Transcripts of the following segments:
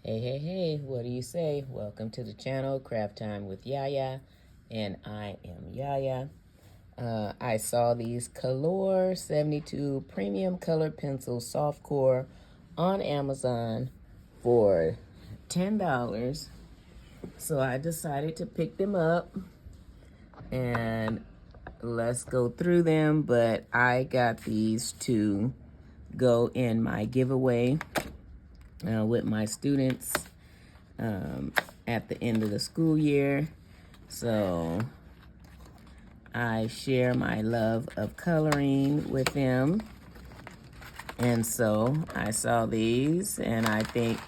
Hey, what do you say? Welcome to the channel, Craft Time with Yaya, and I am Yaya. I saw these Kalour 72 Premium Color Pencil Soft Core on Amazon for $10. So I decided to pick them up and let's go through them. But I got these to go in my giveaway with my students at the end of the school year. So I share my love of coloring with them. And so I saw these and I think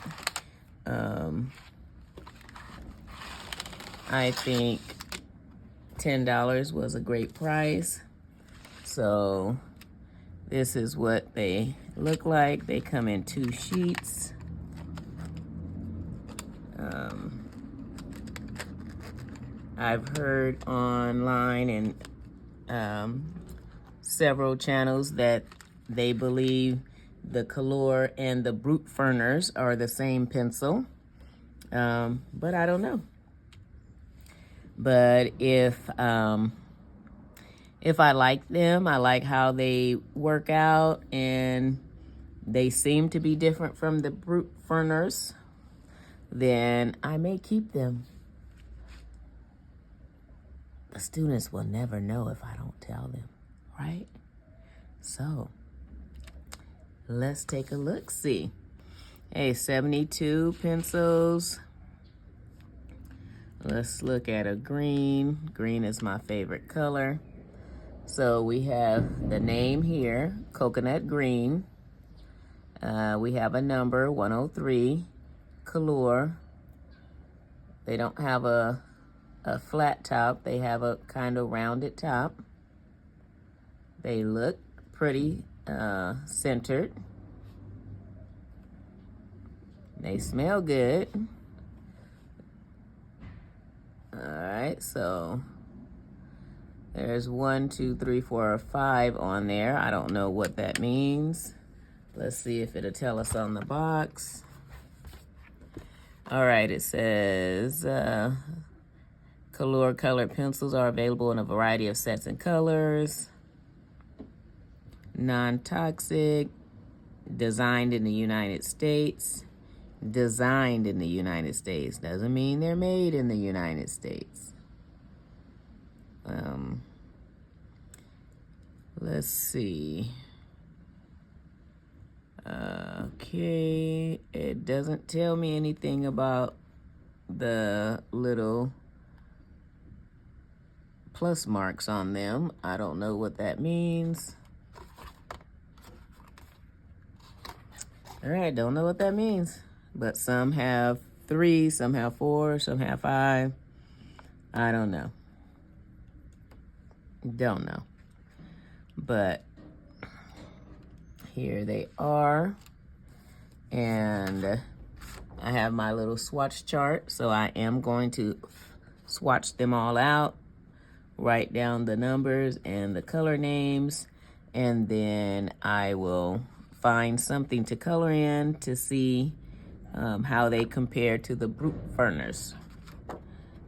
$10 was a great price. So this is what they look like. They come in 2 sheets. I've heard online and several channels that they believe the Kalour and the Brute Furners are the same pencil, but I don't know. But if I like them, I like how they work out, and they seem to be different from the Brute Furners, then I may keep them. The students will never know if I don't tell them, right? So let's take a look, see. Hey, 72 pencils. Let's look at a green. Green is my favorite color. So we have the name here, Coconut Green. We have a number, 103, Kalour. They don't have a flat top. They have a kind of rounded top. They look pretty centered. They smell good. All right, so there's 1, 2, 3, 4, 5 on there. I don't know what that means. Let's see if it'll tell us on the box. All right, it says Kalour colored pencils are available in a variety of sets and colors. Non-toxic, designed in the United States. Designed in the United States doesn't mean they're made in the United States. Let's see. Okay, it doesn't tell me anything about the little plus marks on them. I don't know what that means. All right, don't know what that means. But some have 3, some have 4, some have 5. I don't know. Don't know. But here they are. And I have my little swatch chart. So I am going to swatch them all out, write down the numbers and the color names, and then I will find something to color in to see how they compare to the Brute Furners.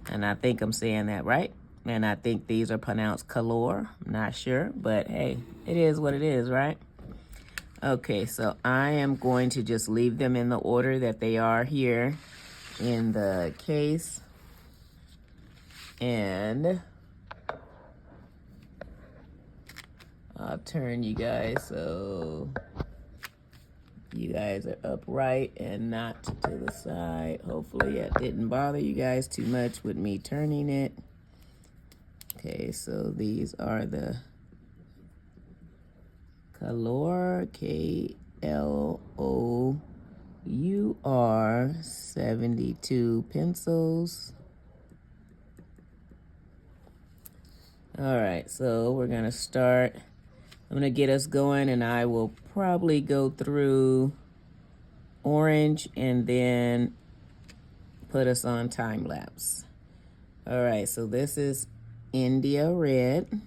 And I think I'm saying that right. And I think these are pronounced Kalour. I'm not sure, but hey, it is what it is, right? Okay, so I am going to just leave them in the order that they are here in the case. And I'll turn you guys so you guys are upright and not to the side. Hopefully it didn't bother you guys too much with me turning it. Okay, so these are the Kalour, K-L-O-U-R 72 pencils. All right, so we're gonna start. I'm gonna get us going, and I will probably go through orange and then put us on time lapse. All right, so this is India red.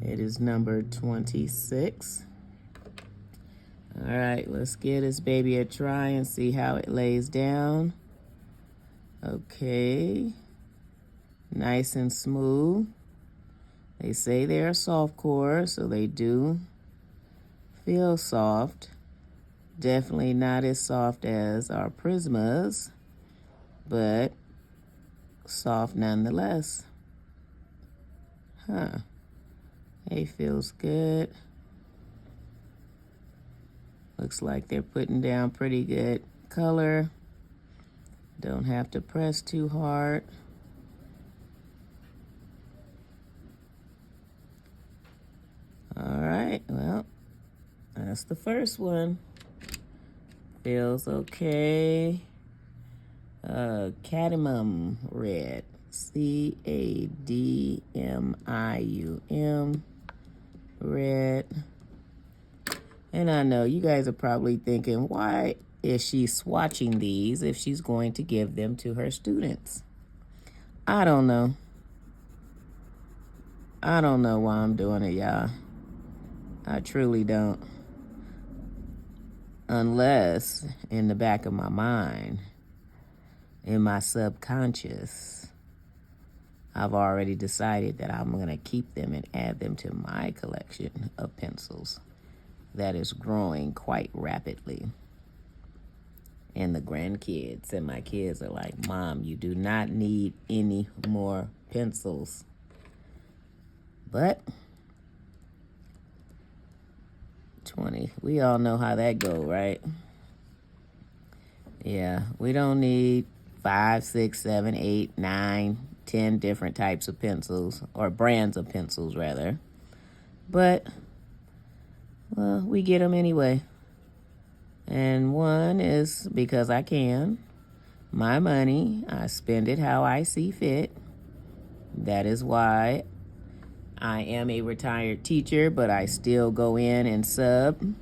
It is number 26. All right, let's give this baby a try and see how it lays down. Okay, nice and smooth. They say they're a soft core, so they do feel soft. Definitely not as soft as our Prismas, but soft nonetheless. Huh. It feels good. Looks like they're putting down pretty good color. Don't have to press too hard. All right, well, that's the first one. Feels okay. Cadmium red. Cadmium red. And I know you guys are probably thinking, why is she swatching these if she's going to give them to her students? I don't know. I don't know why I'm doing it, y'all. I truly don't. Unless in the back of my mind, in my subconscious, I've already decided that I'm going to keep them and add them to my collection of pencils that is growing quite rapidly. And the grandkids and my kids are like, Mom, you do not need any more pencils. But 20, we all know how that go, right? Yeah, we don't need 5, 6, 7, 8, 9, 10 different types of pencils, or brands of pencils rather. But, well, we get them anyway. And one is because I can. My money, I spend it how I see fit. That is why I am a retired teacher, but I still go in and sub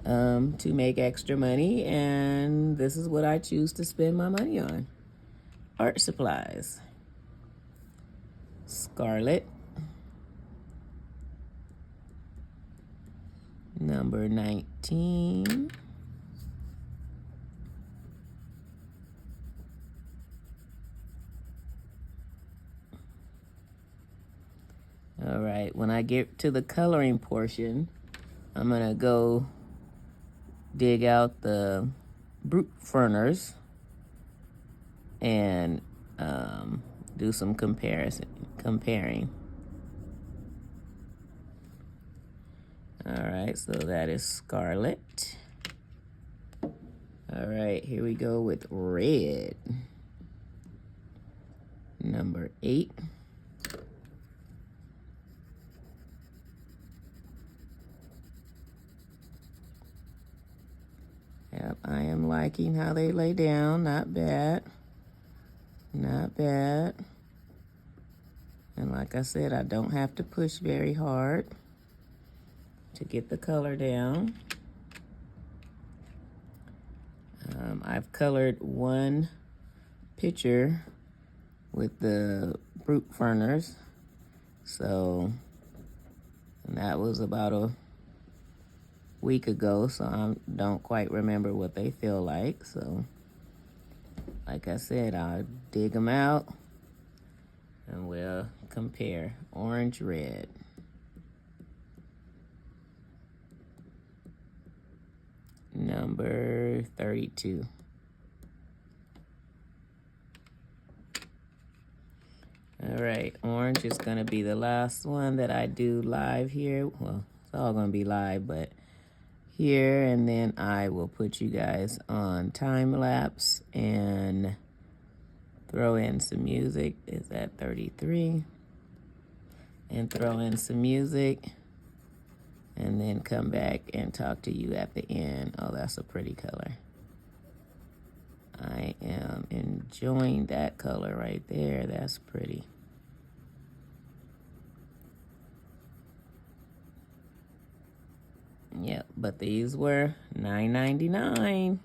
to make extra money, and this is what I choose to spend my money on. Art supplies. Scarlet. Number 19. All right, when I get to the coloring portion, I'm gonna go dig out the brute furners and do some comparing. All right, so that is Scarlet. All right, here we go with red. Number 8. Yep, I am liking how they lay down. Not bad. Not bad. And like I said, I don't have to push very hard to get the color down. I've colored one picture with the brute furners. So, and that was about a week ago, so I don't quite remember what they feel like. So, like I said, I'll dig them out and we'll compare. Orange, red. Number 32. All right, orange is gonna be the last one that I do live here. Well, it's all gonna be live, but here, and then I will put you guys on time lapse and throw in some music. Is at 33. And throw in some music and then come back and talk to you at the end. Oh, that's a pretty color. I am enjoying that color right there. That's pretty. Yep, but these were $9.99.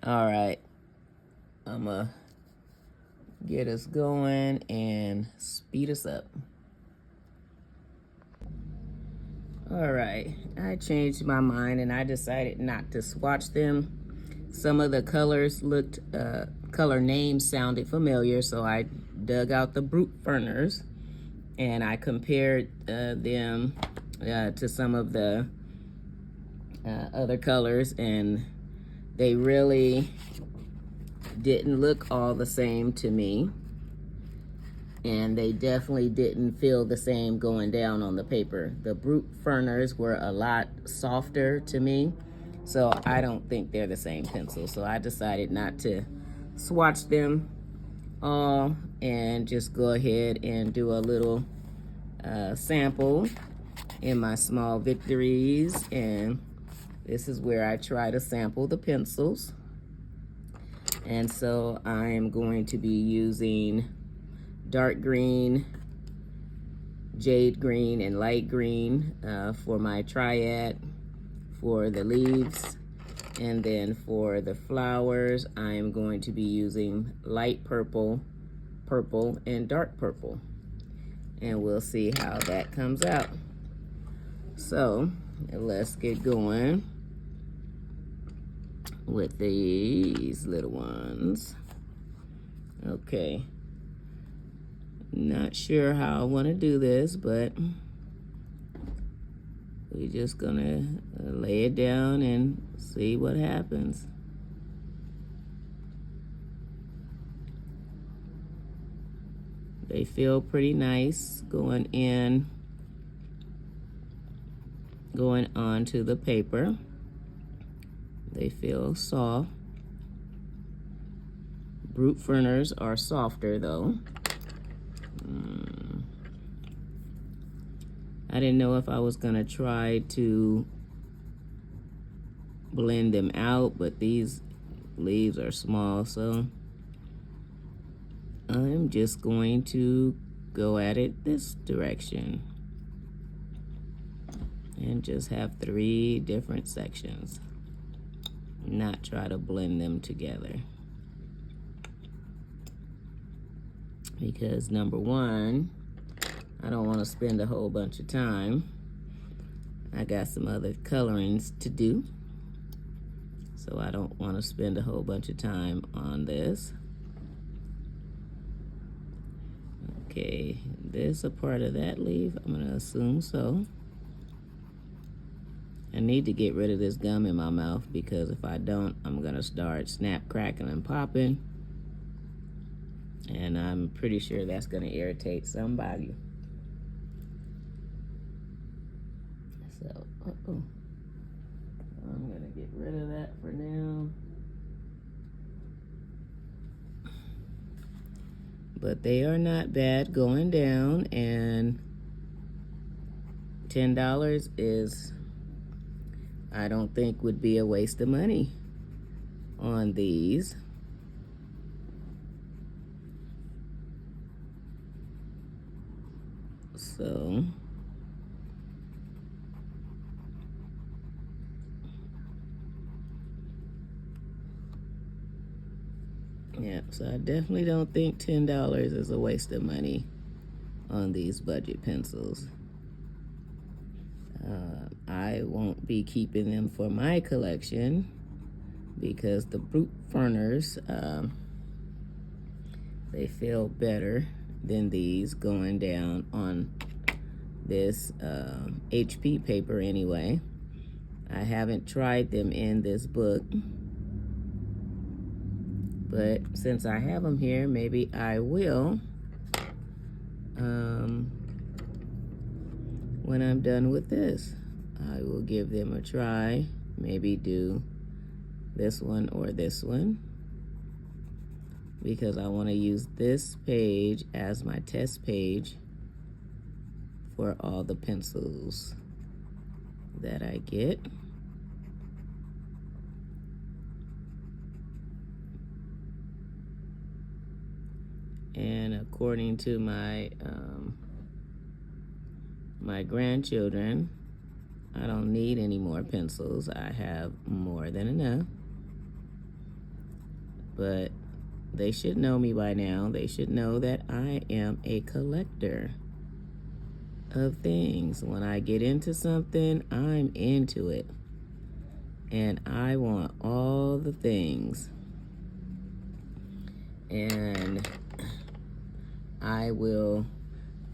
All right, I'm gonna get us going and speed us up. All right, I changed my mind and I decided not to swatch them. Some of the colors looked, color names sounded familiar, so I dug out the Brute Ferners and I compared them to some of the other colors, and they really didn't look all the same to me. And they definitely didn't feel the same going down on the paper. The Brute Ferners were a lot softer to me, so I don't think they're the same pencil. So I decided not to swatch them all and just go ahead and do a little sample in my small victories. And this is where I try to sample the pencils. And so I'm going to be using dark green, jade green, and light green for my triad for the leaves. And then for the flowers, I'm going to be using light purple, purple, and dark purple. And we'll see how that comes out. So let's get going with these little ones. Okay. Not sure how I want to do this, but we're just gonna lay it down and see what happens. They feel pretty nice going onto the paper. They feel soft. Brute Ferners are softer though. I didn't know if I was gonna try to blend them out, but these leaves are small, so I'm just going to go at it this direction and just have 3 different sections, not try to blend them together. Because number one, I don't want to spend a whole bunch of time. I got some other colorings to do, so I don't want to spend a whole bunch of time on this. Okay, this a part of that leaf? I'm gonna assume so. I need to get rid of this gum in my mouth, because if I don't, I'm gonna start snap, cracking, and popping. And I'm pretty sure that's gonna irritate somebody. So, I'm gonna get rid of that for now. But they are not bad going down, and $10 is, I don't think, would be a waste of money on these. So yeah, so I definitely don't think $10 is a waste of money on these budget pencils. I won't be keeping them for my collection, because the Brute Ferners, they feel better than these going down on this HP paper anyway. I haven't tried them in this book, but since I have them here, maybe I will when I'm done with this. I will give them a try, maybe do this one or this one, because I want to use this page as my test page for all the pencils that I get. And according to my my grandchildren, I don't need any more pencils. I have more than enough. But they should know me by now. They should know that I am a collector of things. When I get into something, I'm into it. And I want all the things. And I will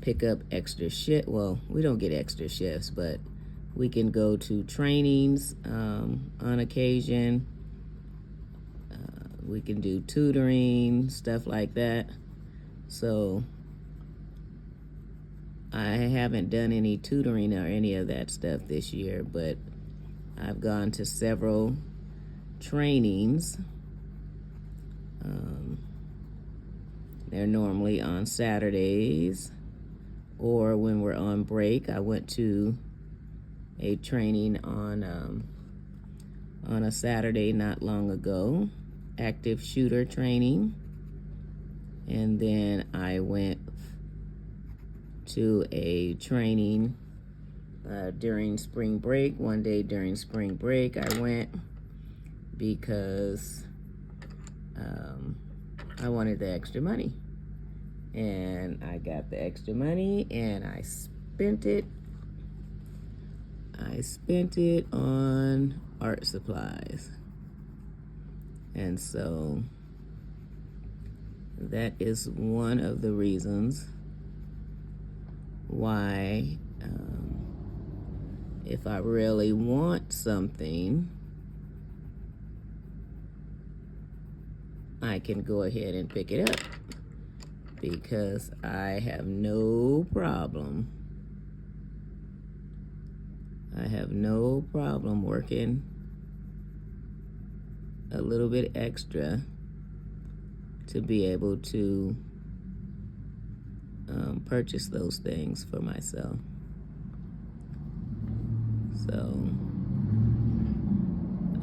pick up extra shift. Well, we don't get extra shifts, but we can go to trainings on occasion. We can do tutoring, stuff like that. So I haven't done any tutoring or any of that stuff this year, but I've gone to several trainings. They're normally on Saturdays, or when we're on break. I went to a training on a Saturday not long ago, active shooter training. And then I went to a training during spring break. One day during spring break I went because I wanted the extra money. And I got the extra money and I spent it. I spent it on art supplies. And so that is one of the reasons why if I really want something, I can go ahead and pick it up, because I have no problem. I have no problem working a little bit extra to be able to purchase those things for myself. So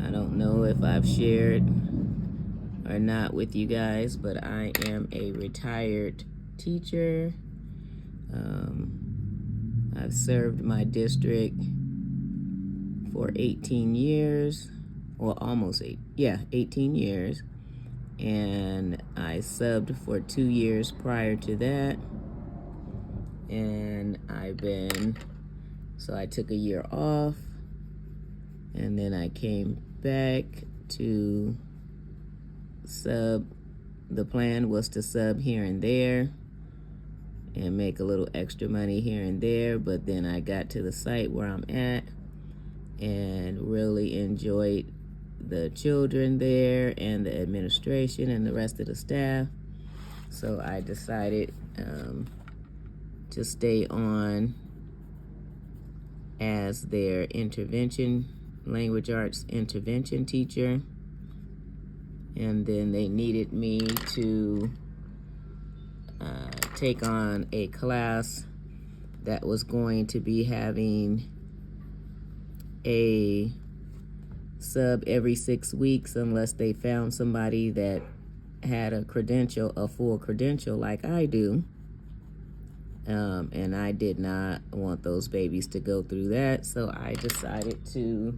I don't know if I've shared or not with you guys, but I am a retired teacher. I've served my district for 18 years, or almost 18 years. And I subbed for 2 years prior to that. And so I took a year off, and then I came back to sub. The plan was to sub here and there and make a little extra money here and there, but then I got to the site where I'm at and really enjoyed the children there and the administration and the rest of the staff. So I decided to stay on as their language arts intervention teacher. And then they needed me to take on a class that was going to be having a sub every 6 weeks, unless they found somebody that had a full credential like I do. And I did not want those babies to go through that, so I decided to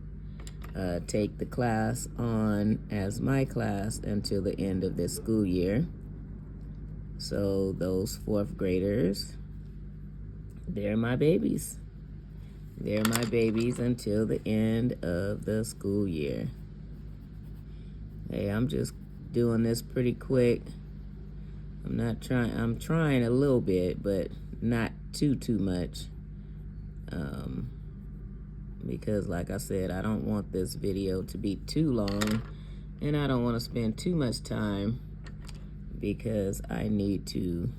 take the class on as my class until the end of this school year. So those 4th graders, they're my babies. They're my babies until the end of the school year. Hey, I'm just doing this pretty quick. I'm trying a little bit, but not too much. Because like I said, I don't want this video to be too long, and I don't want to spend too much time, because I need to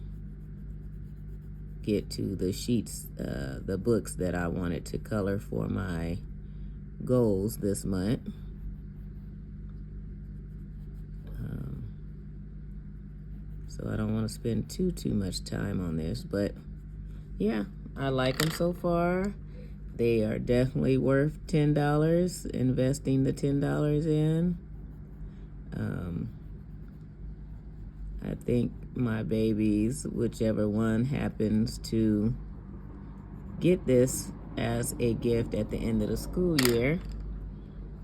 get to the sheets, the books that I wanted to color for my goals this month. So I don't want to spend too much time on this, but yeah, I like them so far. They are definitely worth $10, investing the $10 in. I think my babies, whichever one happens to get this as a gift at the end of the school year,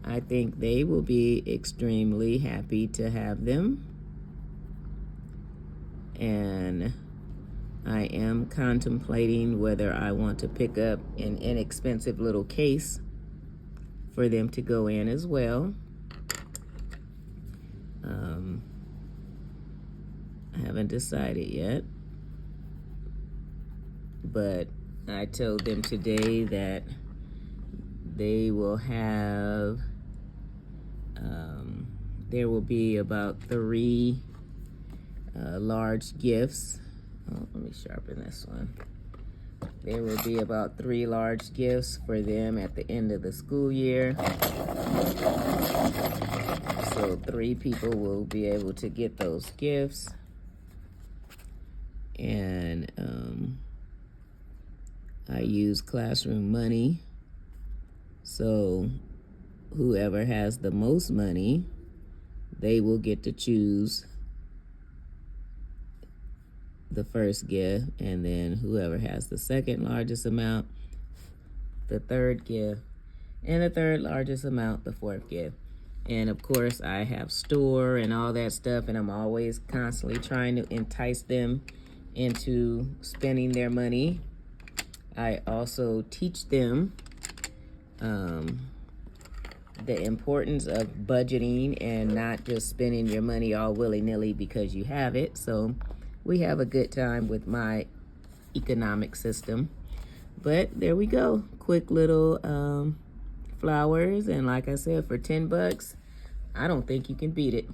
I think they will be extremely happy to have them. And I am contemplating whether I want to pick up an inexpensive little case for them to go in as well. I haven't decided yet, but I told them today that they will have, there will be about 3 large gifts. Oh, let me sharpen this one. There will be about 3 large gifts for them at the end of the school year. So 3 people will be able to get those gifts. And I use classroom money. So whoever has the most money, they will get to choose the first gift, and then whoever has the second largest amount, the third gift, and the third largest amount, the fourth gift. And of course, I have store and all that stuff, and I'm always constantly trying to entice them into spending their money. I also teach them the importance of budgeting and not just spending your money all willy-nilly because you have it. So we have a good time with my economic system. But there we go. Quick little flowers. And like I said, for 10 bucks, I don't think you can beat it.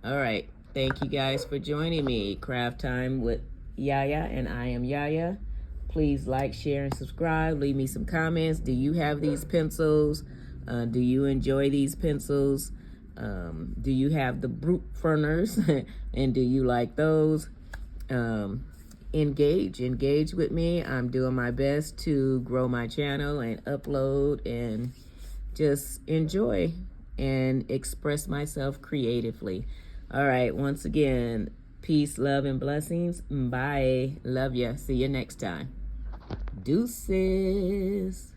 All right. Thank you guys for joining me. Craft Time with Yaya, and I am Yaya. Please like, share, and subscribe. Leave me some comments. Do you have these pencils? Do you enjoy these pencils? Do you have the brute furners? And do you like those? Engage with me. I'm doing my best to grow my channel and upload and just enjoy and express myself creatively. All right, once again, peace, love, and blessings. Bye. Love ya. See you next time. Deuces.